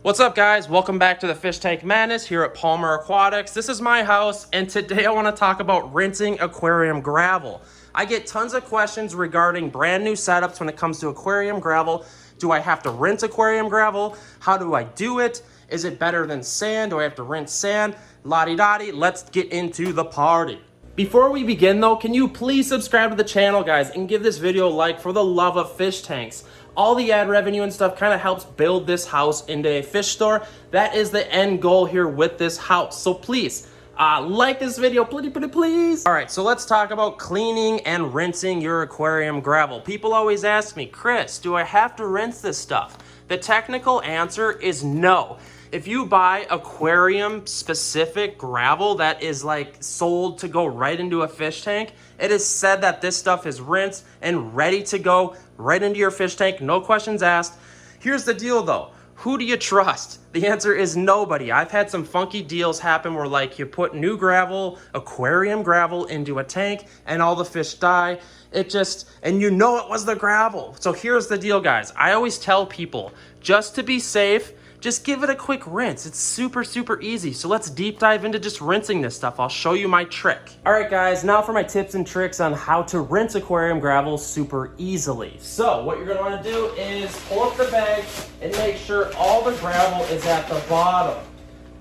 What's up, guys? Welcome back to the Fish Tank Madness here at Palmer Aquatics. This is my house, and today I want to talk about rinsing aquarium gravel. I get tons of questions regarding brand new setups when it comes to aquarium gravel. Do I have to rinse aquarium gravel? How do I do it? Is it better than sand? Do I have to rinse sand? La-di-da-di, let's get into the party. Before we begin though, can you please subscribe to the channel, guys, and give this video a like for the love of fish tanks. All the ad revenue and stuff kind of helps build this house into a fish store. That is the end goal here with this house. So please, like this video, please. All right, so let's talk about cleaning and rinsing your aquarium gravel. People always ask me, Chris, do I have to rinse this stuff? The technical answer is no. If you buy aquarium specific gravel that is like sold to go right into a fish tank, it is said that this stuff is rinsed and ready to go right into your fish tank, no questions asked. Here's the deal though, who do you trust? The answer is nobody. I've had some funky deals happen where like you put new gravel, aquarium gravel into a tank and all the fish die. And you know it was the gravel. So here's the deal, guys. I always tell people, just to be safe, just give it a quick rinse. It's super easy. So let's deep dive into just rinsing this stuff. I'll show you my trick. All right, guys, now for my tips and tricks on how to rinse aquarium gravel super easily. So what you're gonna wanna do is pull up the bag and make sure all the gravel is at the bottom.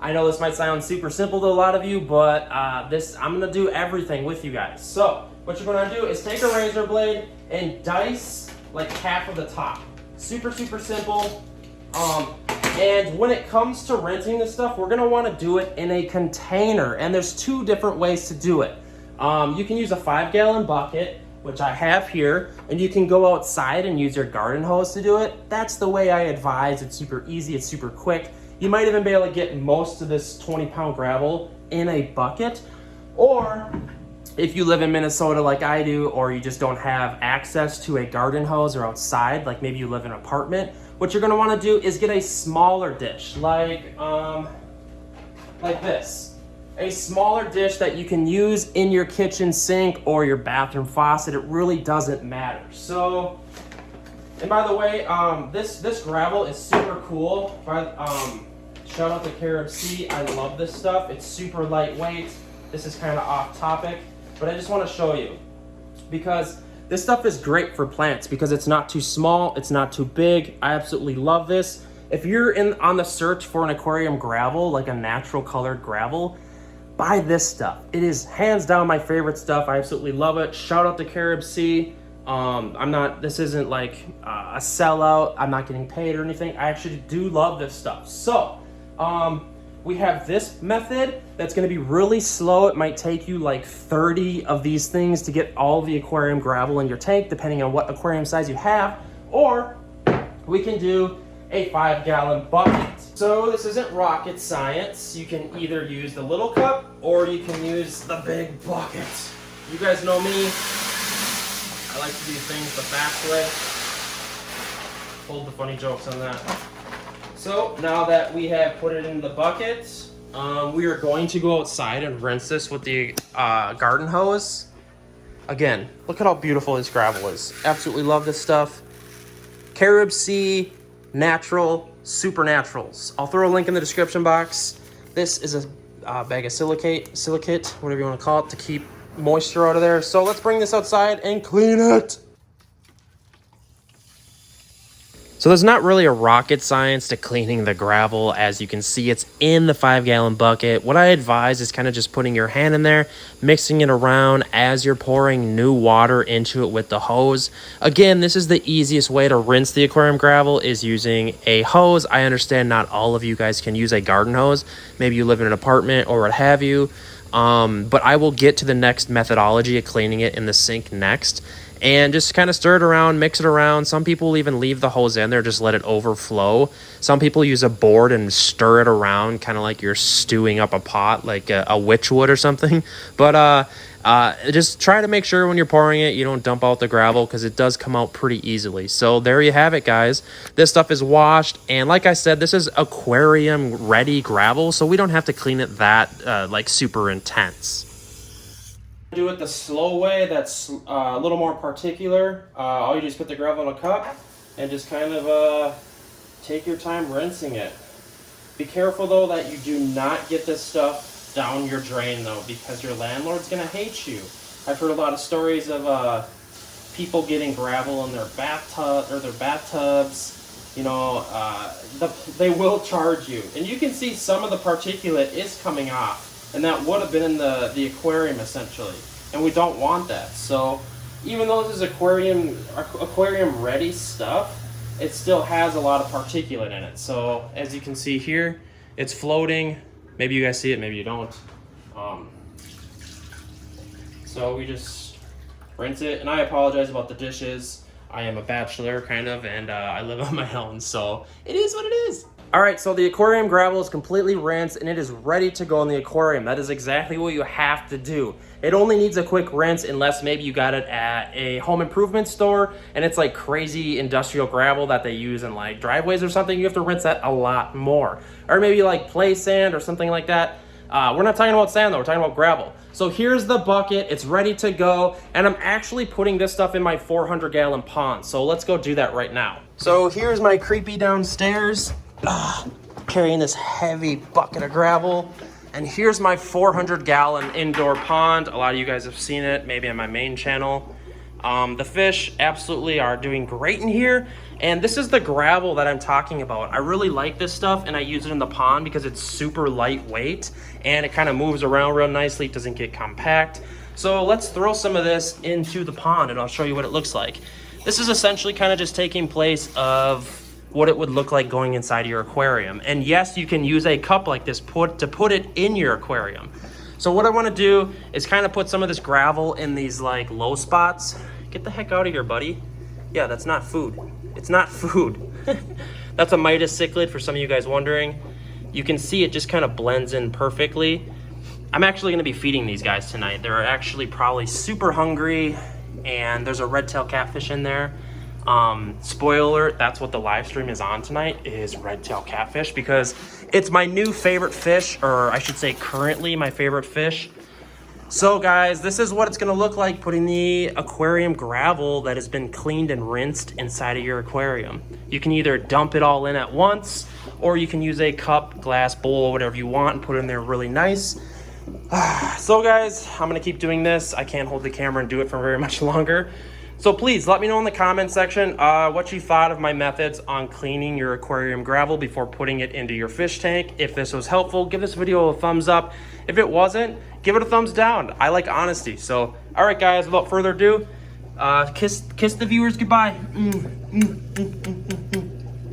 I know this might sound super simple to a lot of you, but I'm gonna do everything with you guys. So what you're gonna do is take a razor blade and dice like half of the top. Super simple. And when it comes to rinsing this stuff, we're gonna wanna do it in a container. And there's two different ways to do it. You can use a 5-gallon bucket, which I have here, and you can go outside and use your garden hose to do it. That's the way I advise. It's super easy, it's super quick. You might even be able to get most of this 20-pound gravel in a bucket. Or if you live in Minnesota like I do, or you just don't have access to a garden hose or outside, like maybe you live in an apartment, what you're gonna wanna do is get a smaller dish, like this. A smaller dish that you can use in your kitchen sink or your bathroom faucet. It really doesn't matter. So, and by the way, this gravel is super cool. Shout out to Carib Sea. I love this stuff. It's super lightweight. This is kind of off topic, but I just want to show you because this stuff is great for plants because it's not too small, it's not too big. I absolutely love this. If you're on the search for an aquarium gravel, like a natural colored gravel, buy this stuff. It is hands down my favorite stuff. I absolutely love it. Shout out to Carib Sea. This isn't like a sellout. I'm not getting paid or anything. I actually do love this stuff. So, we have this method that's going to be really slow. It might take you like 30 of these things to get all the aquarium gravel in your tank, depending on what aquarium size you have. Or we can do a 5-gallon bucket. So this isn't rocket science. You can either use the little cup or you can use the big bucket. You guys know me. I like to do things the fast way. Hold the funny jokes on that. So now that we have put it in the bucket, we are going to go outside and rinse this with the garden hose. Again, look at how beautiful this gravel is. Absolutely love this stuff. Carib Sea, natural, super naturals. I'll throw a link in the description box. This is a bag of silicate, whatever you want to call it, to keep moisture out of there. So let's bring this outside and clean it. So there's not really a rocket science to cleaning the gravel. As you can see, it's in the 5-gallon bucket. What I advise is kind of just putting your hand in there, mixing it around as you're pouring new water into it with the hose. Again, this is the easiest way to rinse the aquarium gravel is using a hose. I understand not all of you guys can use a garden hose. Maybe you live in an apartment or what have you. But I will get to the next methodology of cleaning it in the sink next. And just kind of stir it around, mix it around. Some people even leave the hose in there, just let it overflow. Some people use a board and stir it around, kind of like you're stewing up a pot, like a witch would or something. But just try to make sure when you're pouring it, you don't dump out the gravel because it does come out pretty easily. So there you have it, guys. This stuff is washed. And like I said, this is aquarium ready gravel, so we don't have to clean it that like super intense. Do it the slow way, that's a little more particular. All you do is put the gravel in a cup and just kind of take your time rinsing it. Be careful though that you do not get this stuff down your drain though, because your landlord's gonna hate you. I've heard a lot of stories of people getting gravel in their bathtub or their bathtubs. You know, they will charge you, and you can see some of the particulate is coming off, and that would have been in the aquarium essentially, and we don't want that. So even though this is aquarium ready stuff, it still has a lot of particulate in it. So as you can see here, it's floating. Maybe you guys see it, maybe you don't. So we just rinse it, and I apologize about the dishes. I am a bachelor kind of, and I live on my own, so it is what it is. All right, so the aquarium gravel is completely rinsed and it is ready to go in the aquarium. That is exactly what you have to do. It only needs a quick rinse unless maybe you got it at a home improvement store and it's like crazy industrial gravel that they use in like driveways or something. You have to rinse that a lot more. Or maybe like play sand or something like that. We're not talking about sand though, we're talking about gravel. So here's the bucket, it's ready to go, and I'm actually putting this stuff in my 400-gallon pond. So let's go do that right now. So here's my creepy downstairs. Carrying this heavy bucket of gravel, and here's my 400-gallon indoor pond. A lot of you guys have seen it maybe on my main channel. The fish absolutely are doing great in here, and this is the gravel that I'm talking about. I really like this stuff, and I use it in the pond because it's super lightweight and it kind of moves around real nicely. It doesn't get compact. So let's throw some of this into the pond and I'll show you what it looks like. This is essentially kind of just taking place of what it would look like going inside of your aquarium. And yes, you can use a cup like this to put it in your aquarium. So what I want to do is kind of put some of this gravel in these like low spots. Get the heck out of here, buddy. Yeah, that's not food. It's not food. That's a Midas cichlid for some of you guys wondering. You can see it just kind of blends in perfectly. I'm actually going to be feeding these guys tonight. They're actually probably super hungry, and there's a red-tailed catfish in there. Spoiler alert, that's what the live stream is on tonight, is red-tailed catfish, because it's my new favorite fish, or I should say currently my favorite fish. So guys, this is what it's going to look like putting the aquarium gravel that has been cleaned and rinsed inside of your aquarium. You can either dump it all in at once, or you can use a cup, glass, bowl, whatever you want, and put it in there really nice. So guys, I'm going to keep doing this. I can't hold the camera and do it for very much longer. So please let me know in the comment section what you thought of my methods on cleaning your aquarium gravel before putting it into your fish tank. If this was helpful, give this video a thumbs up. If it wasn't, give it a thumbs down. I like honesty. So, all right, guys, without further ado, kiss the viewers goodbye.